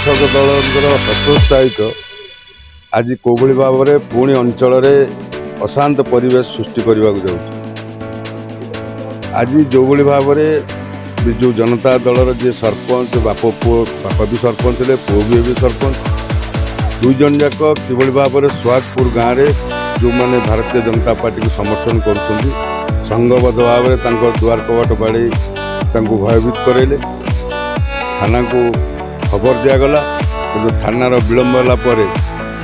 शासक दल हतोत्साहित आज कोभली भाव में पुणी अंचल अशांत परिवेश सृष्टि करने को जाऊँ। आज जो भाव में विजु जनता दलर जी सरपंच बाप पुओ बापा भी सरपंच थे पुओ भी सरपंच दुई जन जाक किभली भाव में सुहागपुर गाँव में जो मैंने भारतीय जनता पार्टी को समर्थन कर संघबद्ध भाव में दुआर कबाट बाड़ी भयभीत करेले थाना को खबर दिगला कि थानार विलम्ब होगापर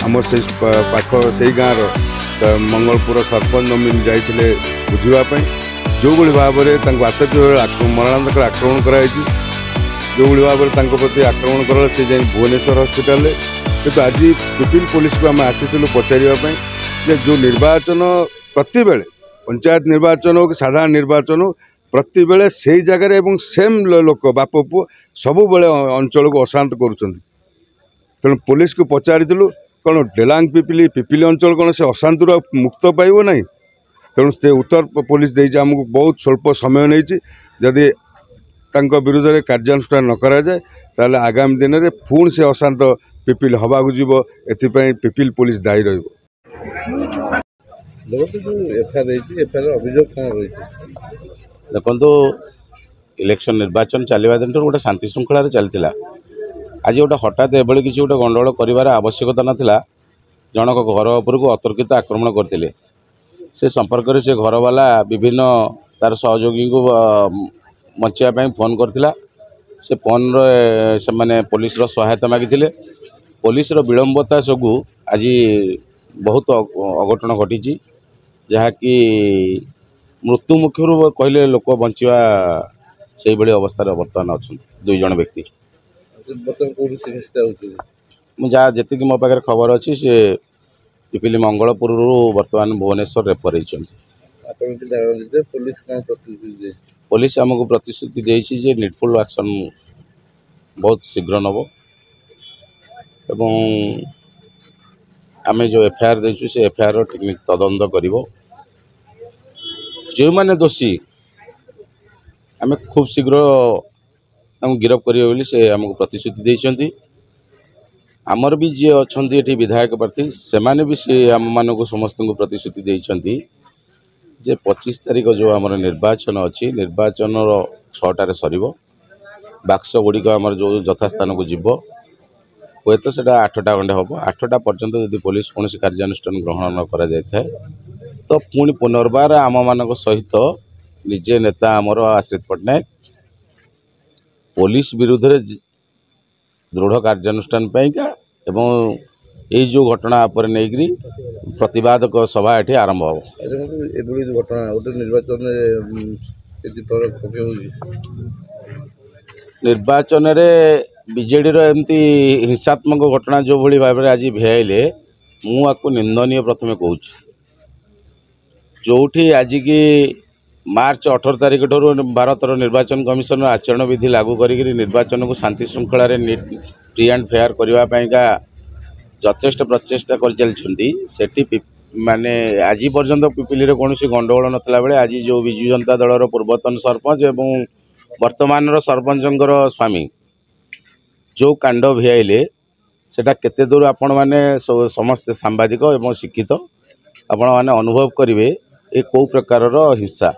आम से पाख से गाँव मंगलपुर सरपंच नमिन जाते बुझापी जो भाव में आतंक मरणांतक आक्रमण कराई जो भाव में प्रति आक्रमण कर भुवनेश्वर हस्पिटाल कि आज पिपिल पुलिस को आम आसी पचारे जो निर्वाचन प्रति बेले पंचायत निर्वाचन हो कि साधारण निर्वाचन हो प्रति बेले से जगह एवं सेम लोक बाप पुओ सबु बेले अंचल को अशांत करुँच तेणु पुलिस को पचारूँ कौन डेलांग पिपिली पिपिली अंचल कौन से अशांतिर मुक्त पाइब ना तेणु से उत्तर पुलिस देती आमको बहुत स्वल्प समय नहीं जदि विरुद्ध में कार्यानुष्ठान न करा जाए ताले आगामी दिन में पुणी से अशांत पिपिल हवा को जीव एपाई पिपिल पुलिस दायी रही। देखो इलेक्शन निर्वाचन चलवा दिन गोटे शांति श्रृंखला चलता आज गोटे हठात एभली किसी गोटे गंडगोल कर आवश्यकता नाला जनक घर उपर को अतर्कित आक्रमण करते से संपर्क में से घर वाला विभिन्न तार सहयोगी को बचाई फोन करथिला से फोन से माने पुलिस सहायता मागिथिले पुलिस विलंबता सबू आज बहुत अघटन घटी जहाँकि मृत्यु मुखर कहले लोक बंचा से भाई अवस्था बर्तमान अच्छा दुई जन व्यक्ति जहाँ जी मो पाखे खबर अच्छी से पिपिली मंगलपुर बर्तमान भुवनेश्वर रेफर होती पुलिस आमको प्रतिश्रुति देछि नीडफुल एक्शन बहुत शीघ्र नब एवं आमे जो एफआईआर देछु से एफआईआर टेक्निक तदंत करिवो जो माने दोषी आमे खूब शीघ्र गिरफ करिवो बोली से आमको प्रतिश्रुति देइछंती। आमर भी जी अच्छा ये विधायक प्रार्थी से माने भी से आम मान को समस्त को प्रतिश्रुति देइछंती जे 25 तारीख जो आम निर्वाचन अच्छी निर्वाचन 6टार सर बाक्स गुड़िक आम जो यथास्थान को जीव हे तो सेटा 8टा खंडे हम 8टा पर्यंत यदि पुलिस कौन कार्यानुष्ठान ग्रहण न करा जाए तो पुणी पुनर्बार आम मान सहित निजे नेता आमर आश्रित पट्टनायक पुलिस विरुद्ध रे दृढ़ कार्यानुष्ठान पाइका एवं यही जो घटना पर नहीं प्रतिवाद सभा ये आरंभ हो निर्वाचन बीजेडी एमती हिंसात्मक घटना जो भली भाव में आज भेले मुझे निंदनीय प्रथम कहूँ जो आज की मार्च 18 तारीख ठूँ भारत निर्वाचन कमिशन आचरण विधि लागू करी निर्वाचन को शांति श्रृंखला फ्री एंड फेयर करने यथेष्ट प्रचेषा कर चलती माने आज पर्यंत पिपिली कौन गंडगोल नतला बेले आज जो विजु जनता दलर पूर्वतन सरपंच एवं वर्तमान सरपंचर स्वामी जो कांड भियाइले सेटा केते दूर आपण माने समस्त सांबादिक एवं शिक्षित आपण माने अनुभव करेंगे ये कौ प्रकार हिंसा